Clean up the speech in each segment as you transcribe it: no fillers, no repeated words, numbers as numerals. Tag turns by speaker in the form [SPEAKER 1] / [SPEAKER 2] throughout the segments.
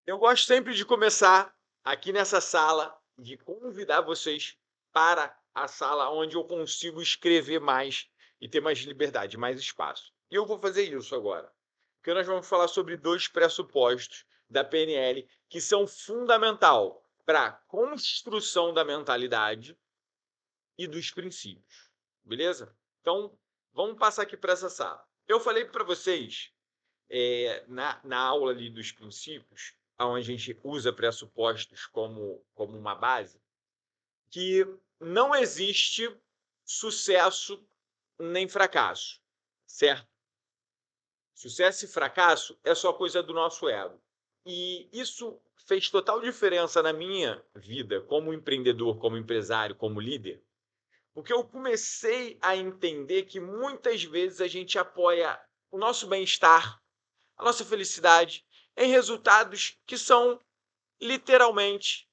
[SPEAKER 1] Eu gosto sempre de começar aqui nessa sala, de convidar vocês para a sala onde eu consigo escrever mais e ter mais liberdade, mais espaço. E eu vou fazer isso agora, porque nós vamos falar sobre 2 pressupostos da PNL que são fundamental para a construção da mentalidade e dos princípios, beleza? Então, vamos passar aqui para essa sala. Eu falei para vocês na aula ali dos princípios, onde a gente usa pressupostos como uma base, que não existe sucesso nem fracasso, certo? Sucesso e fracasso é só coisa do nosso ego. E isso fez total diferença na minha vida como empreendedor, como empresário, como líder, porque eu comecei a entender que muitas vezes a gente apoia o nosso bem-estar, a nossa felicidade em resultados que são literalmente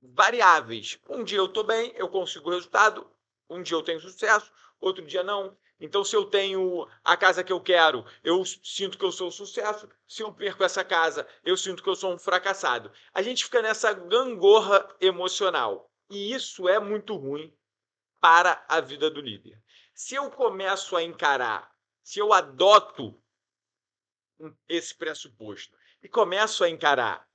[SPEAKER 1] variáveis. Um dia eu estou bem, eu consigo o resultado, um dia eu tenho sucesso, outro dia não. Então, se eu tenho a casa que eu quero, eu sinto que eu sou um sucesso. Se eu perco essa casa, eu sinto que eu sou um fracassado. A gente fica nessa gangorra emocional. E isso é muito ruim para a vida do líder. Se eu começo a encarar, se eu adoto esse pressuposto e começo a encarar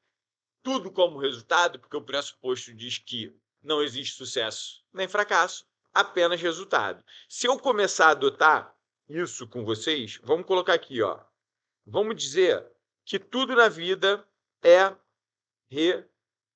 [SPEAKER 1] tudo como resultado, porque o pressuposto diz que não existe sucesso nem fracasso, apenas resultado. Se eu começar a adotar isso com vocês, vamos colocar aqui, ó. Vamos dizer que tudo na vida é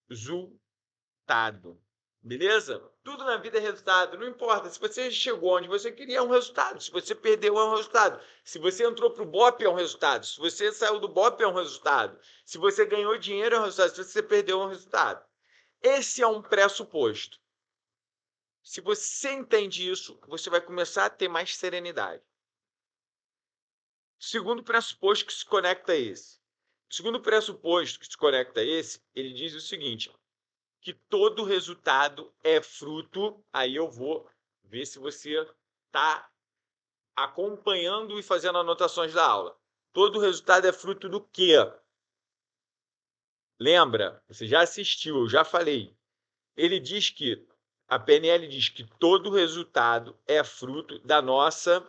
[SPEAKER 1] resultado. Beleza? Tudo na vida é resultado. Não importa. Se você chegou onde você queria, é um resultado. Se você perdeu, é um resultado. Se você entrou para o BOP, é um resultado. Se você saiu do BOP, é um resultado. Se você ganhou dinheiro, é um resultado. Se você perdeu, é um resultado. Esse é um pressuposto. Se você entende isso, você vai começar a ter mais serenidade. Segundo pressuposto que se conecta a esse. O segundo pressuposto que se conecta a esse, ele diz o seguinte: que todo resultado é fruto. Aí eu vou ver se você está acompanhando e fazendo anotações da aula. Todo resultado é fruto do quê? Lembra? Você já assistiu, eu já falei. Ele diz que, a PNL diz que todo resultado é fruto da nossa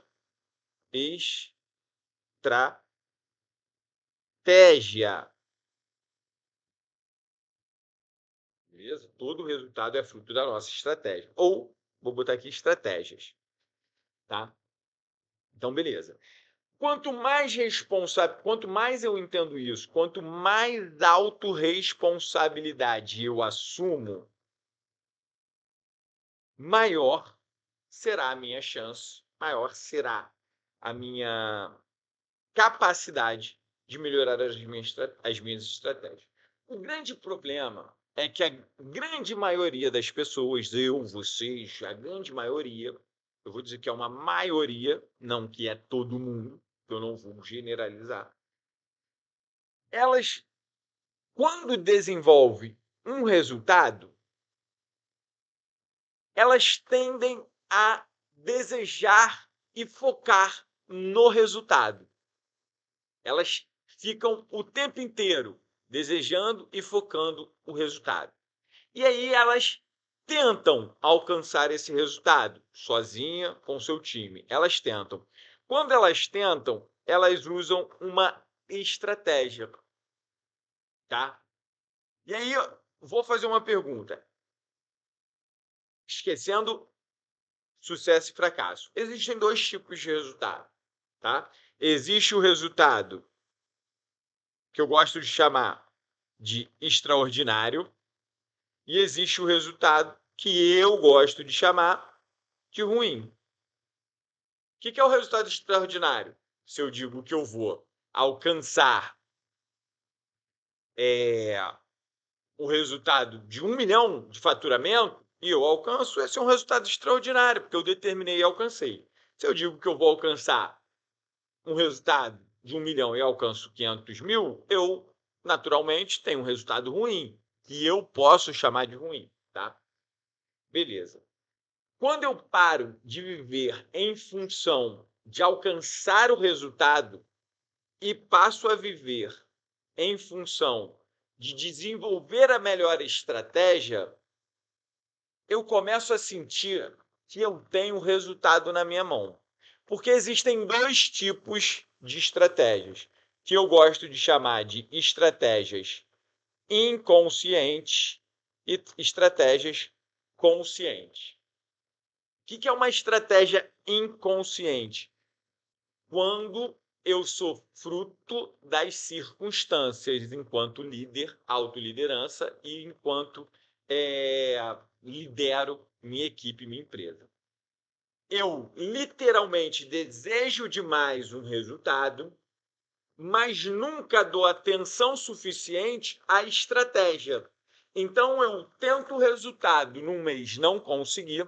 [SPEAKER 1] estratégia. Beleza? Todo resultado é fruto da nossa estratégia. Ou, vou botar aqui estratégias. Tá? Então, beleza. Quanto mais eu entendo isso, quanto mais autorresponsabilidade eu assumo, maior será a minha chance, maior será a minha capacidade de melhorar as minhas estratégias. O grande problema é que a grande maioria das pessoas, eu, vocês, a grande maioria, eu vou dizer que é uma maioria, não que é todo mundo, eu não vou generalizar, elas, quando desenvolvem um resultado, elas tendem a desejar e focar no resultado. Elas ficam o tempo inteiro desejando e focando o resultado. E aí elas tentam alcançar esse resultado sozinha com seu time. Elas tentam. Quando elas tentam, elas usam uma estratégia, tá? E aí eu vou fazer uma pergunta. Esquecendo sucesso e fracasso. Existem 2 tipos de resultado, tá? Existe o resultado que eu gosto de chamar de extraordinário e existe o resultado que eu gosto de chamar de ruim. O que é o resultado extraordinário? Se eu digo que eu vou alcançar o resultado de 1 milhão de faturamento e eu alcanço, esse é um resultado extraordinário, porque eu determinei e alcancei. Se eu digo que eu vou alcançar um resultado de 1 milhão e alcanço 500 mil, eu naturalmente tenho um resultado ruim, que eu posso chamar de ruim, tá? Beleza. Quando eu paro de viver em função de alcançar o resultado e passo a viver em função de desenvolver a melhor estratégia, eu começo a sentir que eu tenho resultado na minha mão. Porque existem dois tipos de estratégias, que eu gosto de chamar de estratégias inconscientes e estratégias conscientes. O que é uma estratégia inconsciente? Quando eu sou fruto das circunstâncias enquanto líder, autoliderança, e enquanto lidero minha equipe, minha empresa. Eu literalmente desejo demais um resultado, mas nunca dou atenção suficiente à estratégia. Então, eu tento o resultado num mês, não consegui.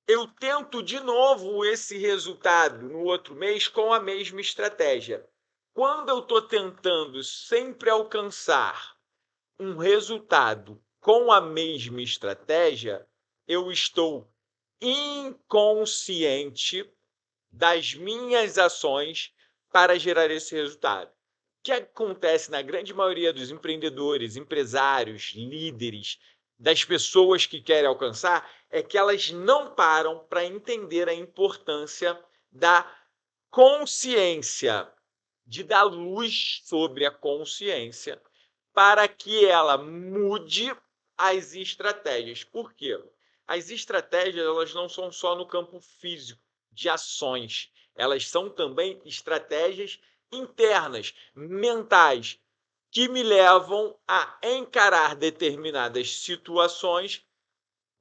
[SPEAKER 1] Eu tento de novo esse resultado no outro mês com a mesma estratégia. Quando eu estou tentando sempre alcançar um resultado com a mesma estratégia, eu estou inconsciente das minhas ações para gerar esse resultado. O que acontece na grande maioria dos empreendedores, empresários, líderes, das pessoas que querem alcançar, é que elas não param para entender a importância da consciência, de dar luz sobre a consciência, para que ela mude as estratégias. Por quê? As estratégias, elas não são só no campo físico, de ações. Elas são também estratégias internas, mentais, que me levam a encarar determinadas situações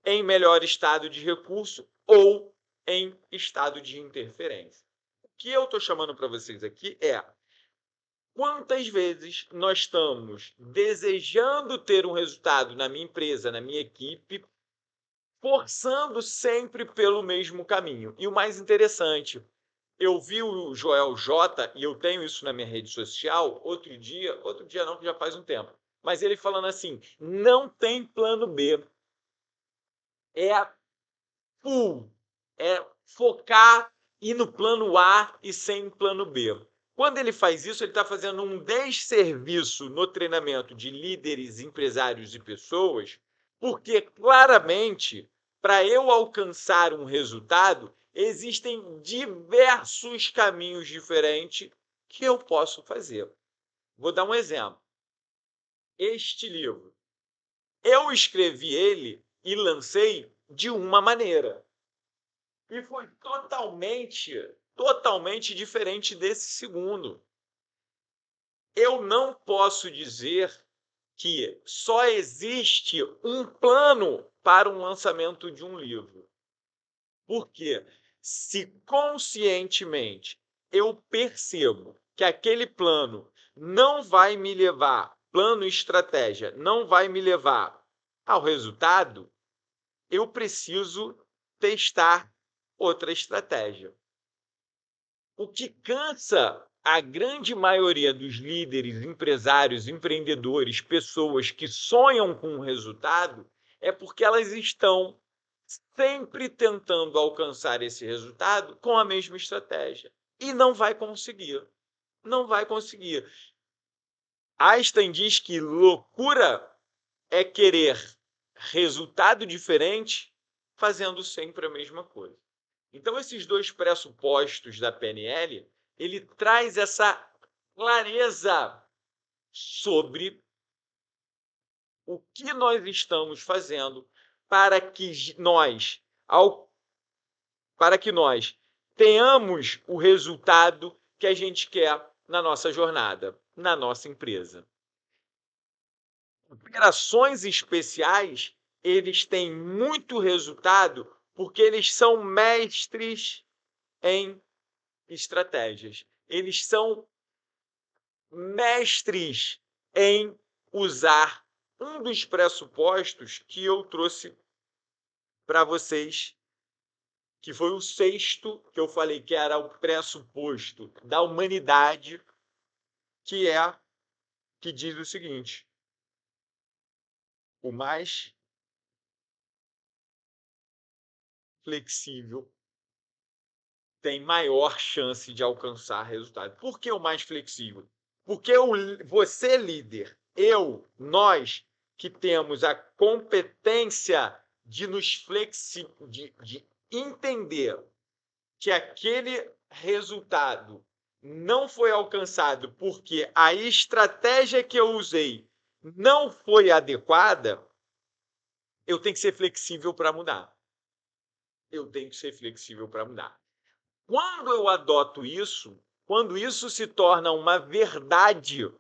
[SPEAKER 1] em melhor estado de recurso ou em estado de interferência. O que eu estou chamando para vocês aqui é: quantas vezes nós estamos desejando ter um resultado na minha empresa, na minha equipe, forçando sempre pelo mesmo caminho? E o mais interessante, eu vi o Joel J, e eu tenho isso na minha rede social, outro dia não, que já faz um tempo, mas ele falando assim: não tem plano B. É full, é focar, ir no plano A e sem plano B. Quando ele faz isso, ele está fazendo um desserviço no treinamento de líderes, empresários e pessoas, porque claramente, para eu alcançar um resultado, existem diversos caminhos diferentes que eu posso fazer. Vou dar um exemplo. Este livro, eu escrevi ele e lancei de uma maneira. E foi totalmente diferente desse segundo. Eu não posso dizer que só existe um plano para um lançamento de um livro. Porque se conscientemente eu percebo que aquele plano não vai me levar, plano e estratégia, não vai me levar ao resultado, eu preciso testar outra estratégia. O que cansa a grande maioria dos líderes, empresários, empreendedores, pessoas que sonham com um resultado, é porque elas estão sempre tentando alcançar esse resultado com a mesma estratégia. E não vai conseguir. Não vai conseguir. Einstein diz que loucura é querer resultado diferente fazendo sempre a mesma coisa. Então, esses dois pressupostos da PNL, ele traz essa clareza sobre o que nós estamos fazendo para que nós tenhamos o resultado que a gente quer na nossa jornada, na nossa empresa. Operações especiais, eles têm muito resultado porque eles são mestres em estratégias. Eles são mestres em usar um dos pressupostos que eu trouxe para vocês, que foi o sexto, que eu falei que era o pressuposto da humanidade, que diz o seguinte: o mais flexível tem maior chance de alcançar resultado. Por que o mais flexível? Porque você, líder, nós que temos a competência de de entender que aquele resultado não foi alcançado porque a estratégia que eu usei não foi adequada, eu tenho que ser flexível para mudar. Eu tenho que ser flexível para mudar. Quando eu adoto isso, quando isso se torna uma verdade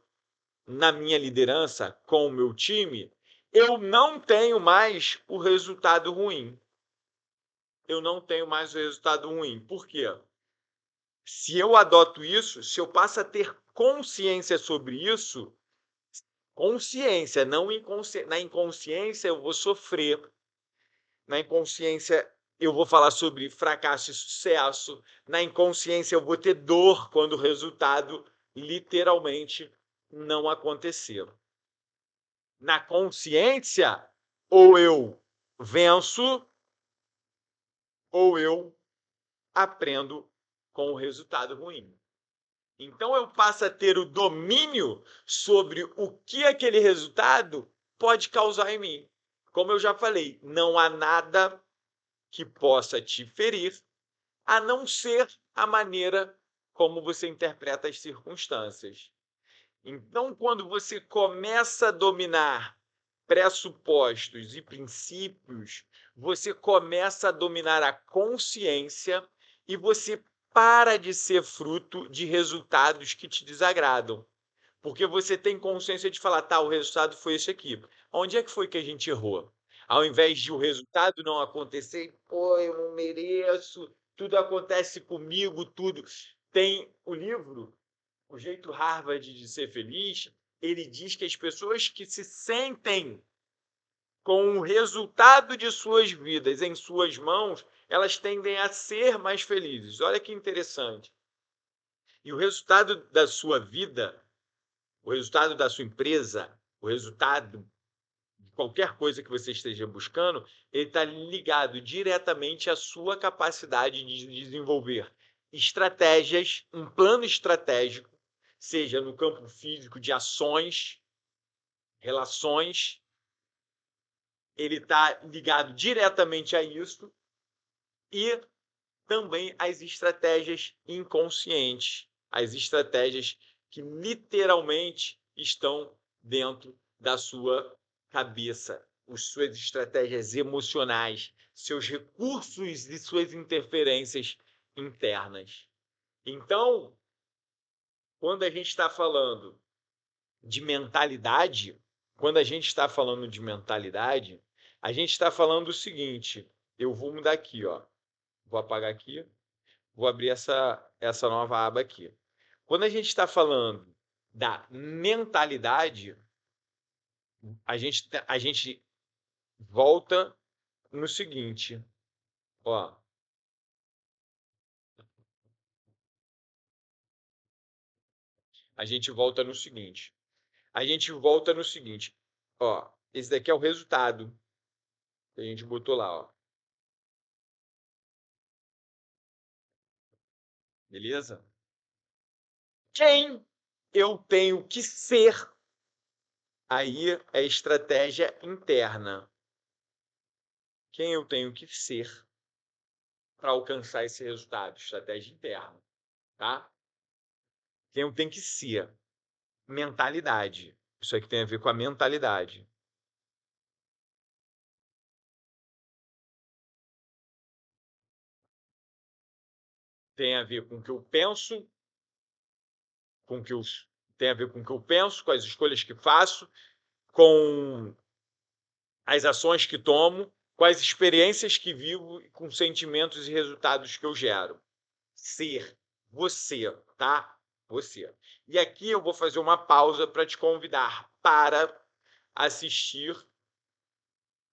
[SPEAKER 1] na minha liderança com o meu time, eu não tenho mais o resultado ruim. Eu não tenho mais o resultado ruim. Por quê? Se eu adoto isso, se eu passo a ter consciência sobre isso, consciência, não inconsciência. Na inconsciência eu vou sofrer. Na inconsciência eu vou falar sobre fracasso e sucesso. Na inconsciência eu vou ter dor quando o resultado literalmente não aconteceu. Na consciência, ou eu venço, ou eu aprendo com o resultado ruim. Então eu passo a ter o domínio sobre o que aquele resultado pode causar em mim. Como eu já falei, não há nada que possa te ferir, a não ser a maneira como você interpreta as circunstâncias. Então, quando você começa a dominar pressupostos e princípios, você começa a dominar a consciência e você para de ser fruto de resultados que te desagradam. Porque você tem consciência de falar, tá, o resultado foi esse aqui. Onde é que foi que a gente errou? Ao invés de o resultado não acontecer, pô, eu não mereço, tudo acontece comigo, tudo. Tem o livro O Jeito Harvard de Ser Feliz, ele diz que as pessoas que se sentem com o resultado de suas vidas em suas mãos, elas tendem a ser mais felizes. Olha que interessante. E o resultado da sua vida, o resultado da sua empresa, o resultado de qualquer coisa que você esteja buscando, ele está ligado diretamente à sua capacidade de desenvolver estratégias, um plano estratégico, seja no campo físico de ações, relações, ele está ligado diretamente a isso, e também as estratégias inconscientes, as estratégias que literalmente estão dentro da sua cabeça, as suas estratégias emocionais, seus recursos e suas interferências internas. Então, quando a gente está falando de mentalidade, quando a gente está falando de mentalidade, a gente está falando o seguinte, eu vou mudar aqui, ó. Vou apagar aqui, vou abrir essa nova aba aqui. Quando a gente está falando da mentalidade, a gente volta no seguinte, ó. A gente volta no seguinte. A gente volta no seguinte, ó. Esse daqui é o resultado que a gente botou lá, ó. Beleza? Quem eu tenho que ser? Aí é estratégia interna. Quem eu tenho que ser para alcançar esse resultado? Estratégia interna, tá? Quem eu tenho que ser? Mentalidade. Isso aqui tem a ver com a mentalidade. Tem a ver com o que eu penso, com o que eu tem a ver com o que eu penso, com as escolhas que faço, com as ações que tomo, com as experiências que vivo e com sentimentos e resultados que eu gero. Ser você, tá? Você. E aqui eu vou fazer uma pausa para te convidar para assistir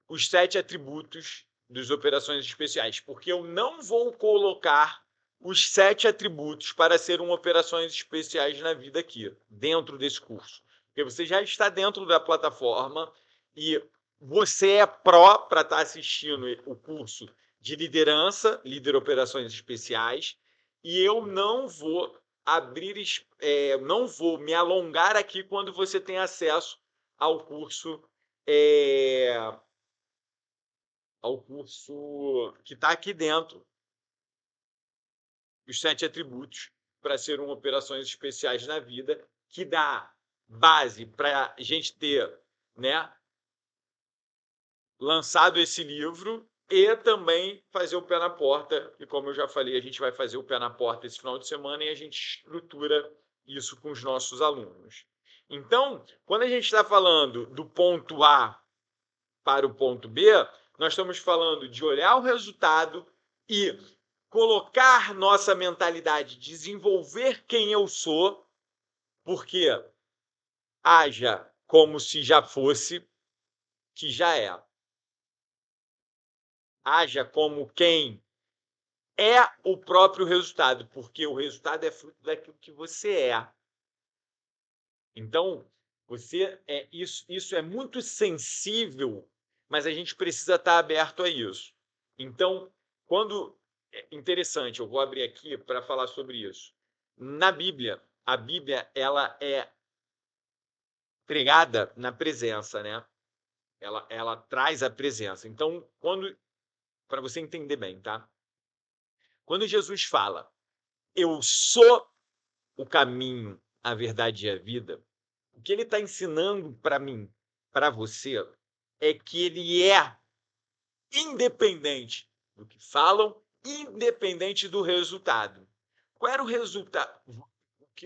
[SPEAKER 1] os 7 atributos das operações especiais, porque eu não vou colocar os 7 atributos para ser operações especiais na vida aqui, dentro desse curso. Porque você já está dentro da plataforma e você é pró para estar assistindo o curso de liderança, líder operações especiais, e eu não vou não vou me alongar aqui quando você tem acesso ao curso, que está aqui dentro, os 7 atributos para ser operações especiais na vida, que dá base para a gente ter, né, lançado esse livro e também fazer o pé na porta. E como eu já falei, a gente vai fazer o pé na porta esse final de semana e a gente estrutura isso com os nossos alunos. Então, quando a gente está falando do ponto A para o ponto B, nós estamos falando de olhar o resultado e colocar nossa mentalidade, desenvolver quem eu sou, porque haja como se já fosse, que já é. Haja como quem é o próprio resultado, porque o resultado é fruto daquilo que você é. Então, isso é muito sensível, mas a gente precisa estar aberto a isso. Então, interessante, eu vou abrir aqui para falar sobre isso. Na Bíblia, a Bíblia ela é pregada na presença, né? Ela traz a presença. Então, para você entender bem, tá? Quando Jesus fala, eu sou o caminho, a verdade e a vida, o que ele está ensinando para mim, para você, é que ele é independente do que falam, independente do resultado. Qual era o resultado?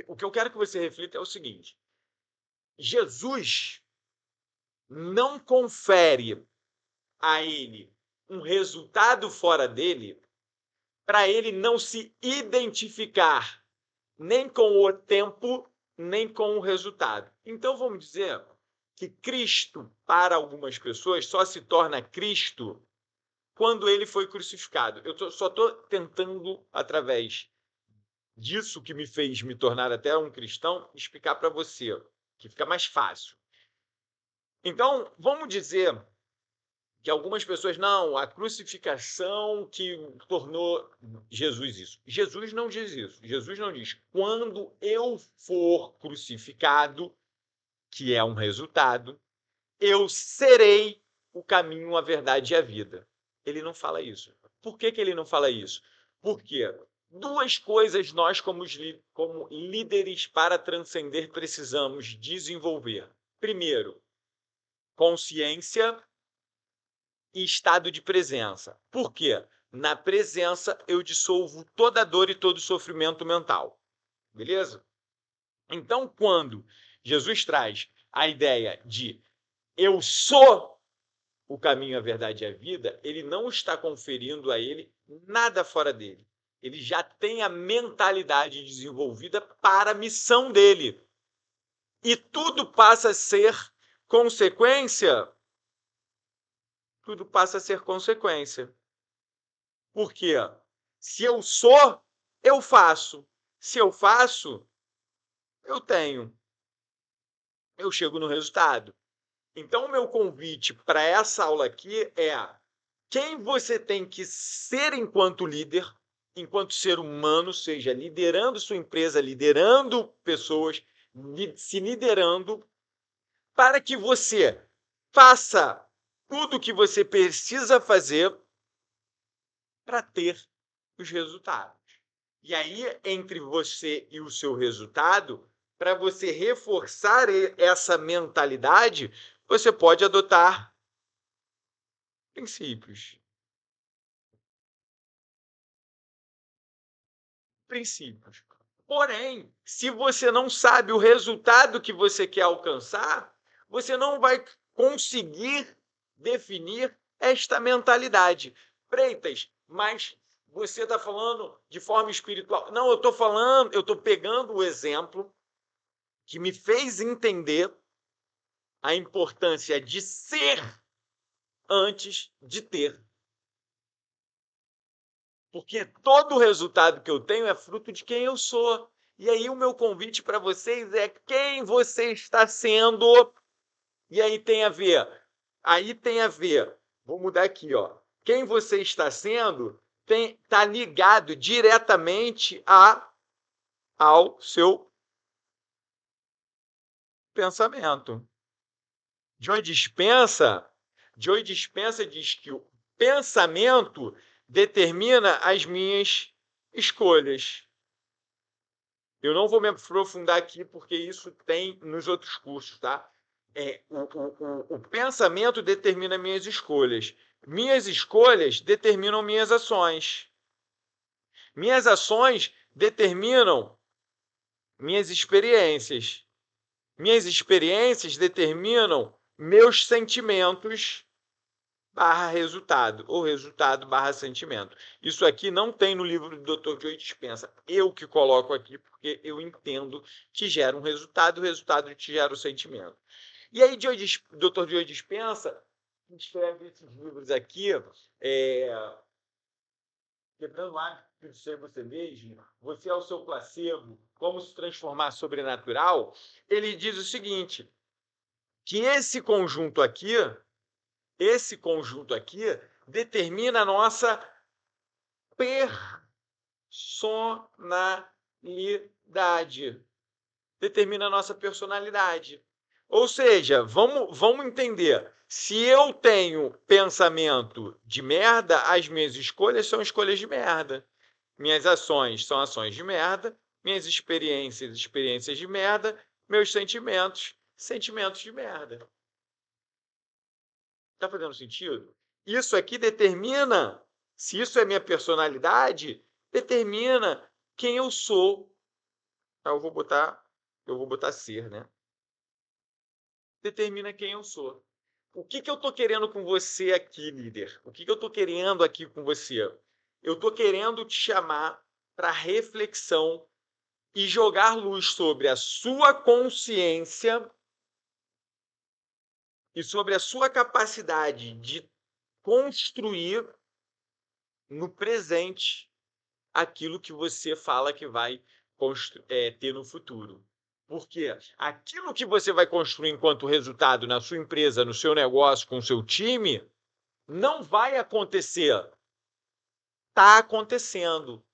[SPEAKER 1] O que eu quero que você reflita é o seguinte: Jesus não confere a ele um resultado fora dele para ele não se identificar nem com o tempo, nem com o resultado. Então, vamos dizer que Cristo, para algumas pessoas, só se torna Cristo quando ele foi crucificado. Só estou tentando, através disso que me fez me tornar até um cristão, explicar para você, que fica mais fácil. Então, vamos dizer que algumas pessoas, não, a crucificação que tornou Jesus isso. Jesus não diz isso. Jesus não diz, quando eu for crucificado, que é um resultado, eu serei o caminho, a verdade e a vida. Ele não fala isso. Por que ele não fala isso? Porque duas coisas nós, como líderes para transcender, precisamos desenvolver. Primeiro, consciência e estado de presença. Por quê? Na presença, eu dissolvo toda a dor e todo o sofrimento mental. Beleza? Então, quando Jesus traz a ideia de eu sou o caminho, a verdade e a vida, ele não está conferindo a ele nada fora dele. Ele já tem a mentalidade desenvolvida para a missão dele. E tudo passa a ser consequência. Tudo passa a ser consequência. Por quê? Se eu sou, eu faço. Se eu faço, eu tenho. Eu chego no resultado. Então, o meu convite para essa aula aqui é quem você tem que ser enquanto líder, enquanto ser humano, seja liderando sua empresa, liderando pessoas, se liderando, para que você faça tudo o que você precisa fazer para ter os resultados. E aí, entre você e o seu resultado, para você reforçar essa mentalidade, você pode adotar princípios. Princípios. Porém, se você não sabe o resultado que você quer alcançar, você não vai conseguir definir esta mentalidade. Freitas, mas você está falando de forma espiritual. Não, eu estou pegando o exemplo que me fez entender a importância de ser antes de ter. Porque todo o resultado que eu tenho é fruto de quem eu sou. E aí o meu convite para vocês é quem você está sendo. E aí tem a ver. Vou mudar aqui, ó. Quem você está sendo está ligado diretamente a ao seu pensamento. Joe Dispenza diz que o pensamento determina as minhas escolhas. Eu não vou me aprofundar aqui, porque isso tem nos outros cursos, tá? O pensamento determina minhas escolhas. Minhas escolhas determinam minhas ações. Minhas ações determinam minhas experiências. Minhas experiências determinam meus sentimentos barra resultado, ou resultado barra sentimento. Isso aqui não tem no livro do Dr. Joe Dispenza. Eu que coloco aqui, porque eu entendo que gera um resultado, o resultado te gera o sentimento. E aí, Dr. Joe Dispenza escreve esses livros aqui, Quebrando o Hábito de Ser Você Mesmo, Você é o Seu Placebo, Como Se Transformar Sobrenatural. Ele diz o seguinte, que esse conjunto aqui determina a nossa personalidade. Determina a nossa personalidade. Ou seja, vamos entender. Se eu tenho pensamento de merda, as minhas escolhas são escolhas de merda. Minhas ações são ações de merda. Minhas experiências de merda. Meus sentimentos de merda. Está fazendo sentido? Isso aqui determina, se isso é minha personalidade, determina quem eu sou. Eu vou botar ser, né? Determina quem eu sou. O que eu estou querendo com você aqui, líder? O que eu estou querendo aqui com você? Eu estou querendo te chamar para reflexão e jogar luz sobre a sua consciência e sobre a sua capacidade de construir no presente aquilo que você fala que vai ter no futuro. Porque aquilo que você vai construir enquanto resultado na sua empresa, no seu negócio, com o seu time, não vai acontecer. Está acontecendo.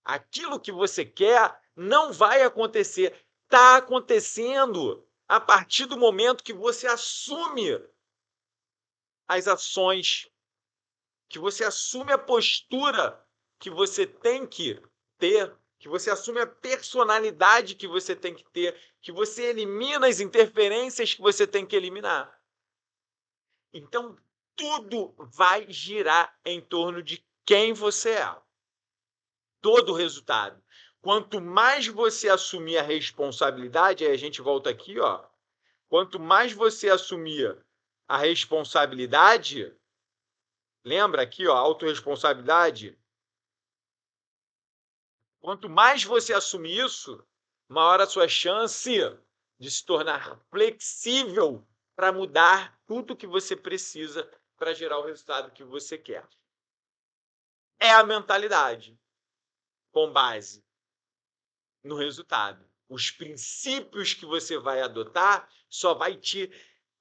[SPEAKER 1] Aquilo que você quer não vai acontecer. Está acontecendo a partir do momento que você assume as ações, que você assume a postura que você tem que ter, que você assume a personalidade que você tem que ter, que você elimina as interferências que você tem que eliminar. Então, tudo vai girar em torno de quem você é. Todo o resultado. Quanto mais você assumir a responsabilidade, aí a gente volta aqui, ó. Quanto mais você assumir a responsabilidade, lembra aqui, ó, autorresponsabilidade? Quanto mais você assumir isso, maior a sua chance de se tornar flexível para mudar tudo que você precisa para gerar o resultado que você quer. É a mentalidade com base no resultado. Os princípios que você vai adotar só vai te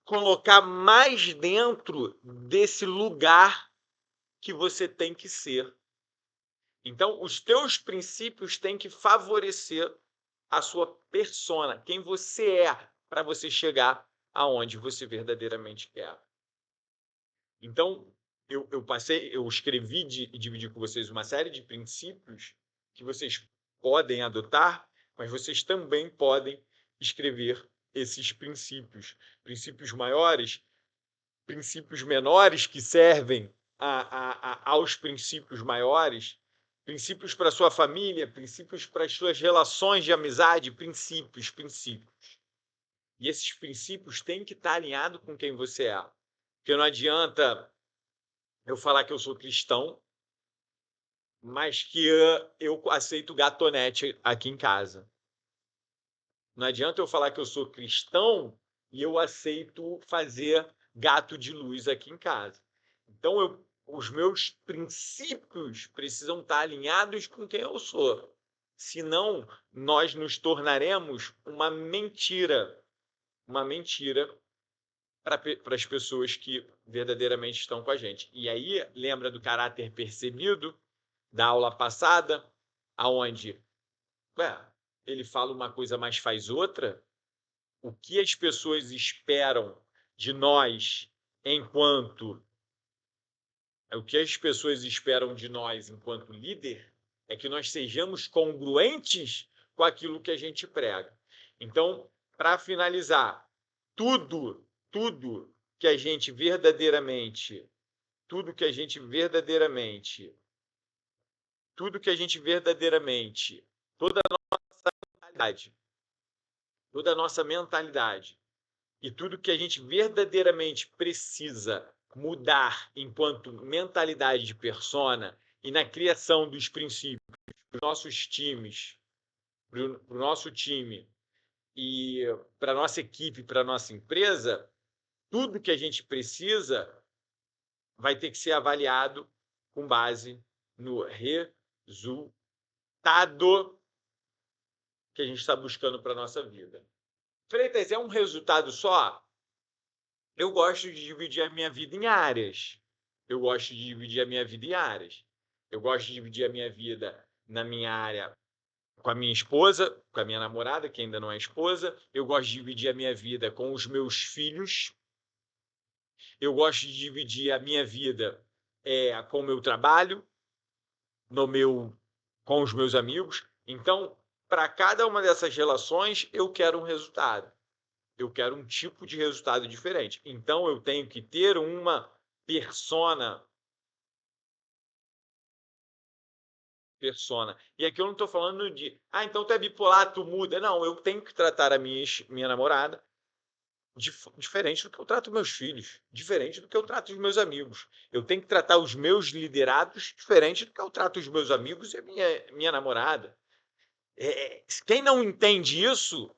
[SPEAKER 1] colocar mais dentro desse lugar que você tem que ser. Então, os teus princípios têm que favorecer a sua persona, quem você é, para você chegar aonde você verdadeiramente quer. Então, eu escrevi e dividi com vocês uma série de princípios que vocês podem adotar, mas vocês também podem escrever esses princípios maiores, princípios menores que servem aos princípios maiores, princípios para a sua família, princípios para as suas relações de amizade, princípios. E esses princípios têm que estar alinhados com quem você é. Porque não adianta eu falar que eu sou cristão, mas que eu aceito gatonete aqui em casa. Não adianta eu falar que eu sou cristão e eu aceito fazer gato de luz aqui em casa. Então, os meus princípios precisam estar alinhados com quem eu sou. Senão, nós nos tornaremos uma mentira para as pessoas que verdadeiramente estão com a gente. E aí, lembra do caráter percebido da aula passada, aonde ele fala uma coisa, mas faz outra, o que as pessoas esperam de nós enquanto líder é que nós sejamos congruentes com aquilo que a gente prega. Então, para finalizar, tudo que a gente verdadeiramente, toda a nossa mentalidade e tudo que a gente verdadeiramente precisa mudar enquanto mentalidade de persona e na criação dos princípios para os nossos times, para o nosso time e para a nossa equipe, para a nossa empresa, tudo que a gente precisa vai ter que ser avaliado com base no resultado que a gente está buscando para a nossa vida. Freitas, é um resultado só? Eu gosto de dividir a minha vida em áreas. Eu gosto de dividir a minha vida na minha área com a minha esposa, com a minha namorada, que ainda não é esposa. Eu gosto de dividir a minha vida com os meus filhos. Eu gosto de dividir a minha vida com o meu trabalho, com os meus amigos. Então, para cada uma dessas relações, eu quero um resultado. Eu quero um tipo de resultado diferente. Então, eu tenho que ter uma persona. E aqui eu não estou falando de, então tu é bipolar, tu muda. Não, eu tenho que tratar a minha namorada diferente do que eu trato meus filhos, diferente do que eu trato os meus amigos. Eu tenho que tratar os meus liderados diferente do que eu trato os meus amigos e a minha namorada. Quem não entende isso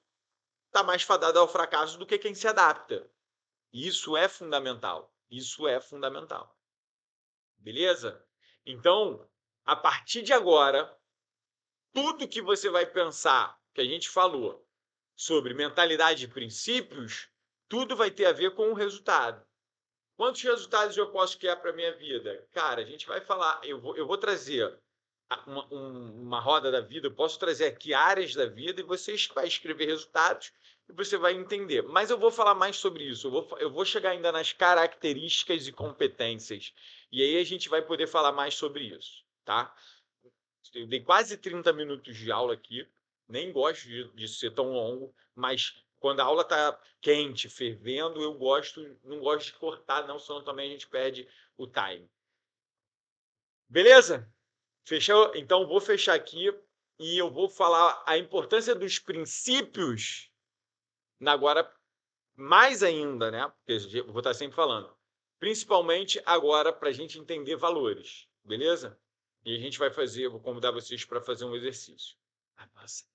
[SPEAKER 1] está mais fadado ao fracasso do que quem se adapta. Isso é fundamental. Beleza? Então, a partir de agora, tudo que você vai pensar, que a gente falou, sobre mentalidade e princípios, tudo vai ter a ver com o resultado. Quantos resultados eu posso criar para a minha vida? Cara, a gente vai falar, eu vou trazer uma roda da vida, eu posso trazer aqui áreas da vida e você vai escrever resultados e você vai entender. Mas eu vou falar mais sobre isso, eu vou chegar ainda nas características e competências. E aí a gente vai poder falar mais sobre isso, tá? Eu dei quase 30 minutos de aula aqui, nem gosto de ser tão longo, mas quando a aula está quente, fervendo, não gosto de cortar, não, senão também a gente perde o time. Beleza? Fechou? Então, vou fechar aqui e eu vou falar a importância dos princípios agora, mais ainda, né? Porque eu vou estar sempre falando. Principalmente agora para a gente entender valores, beleza? E a gente vai fazer, vou convidar vocês para fazer um exercício. Nossa.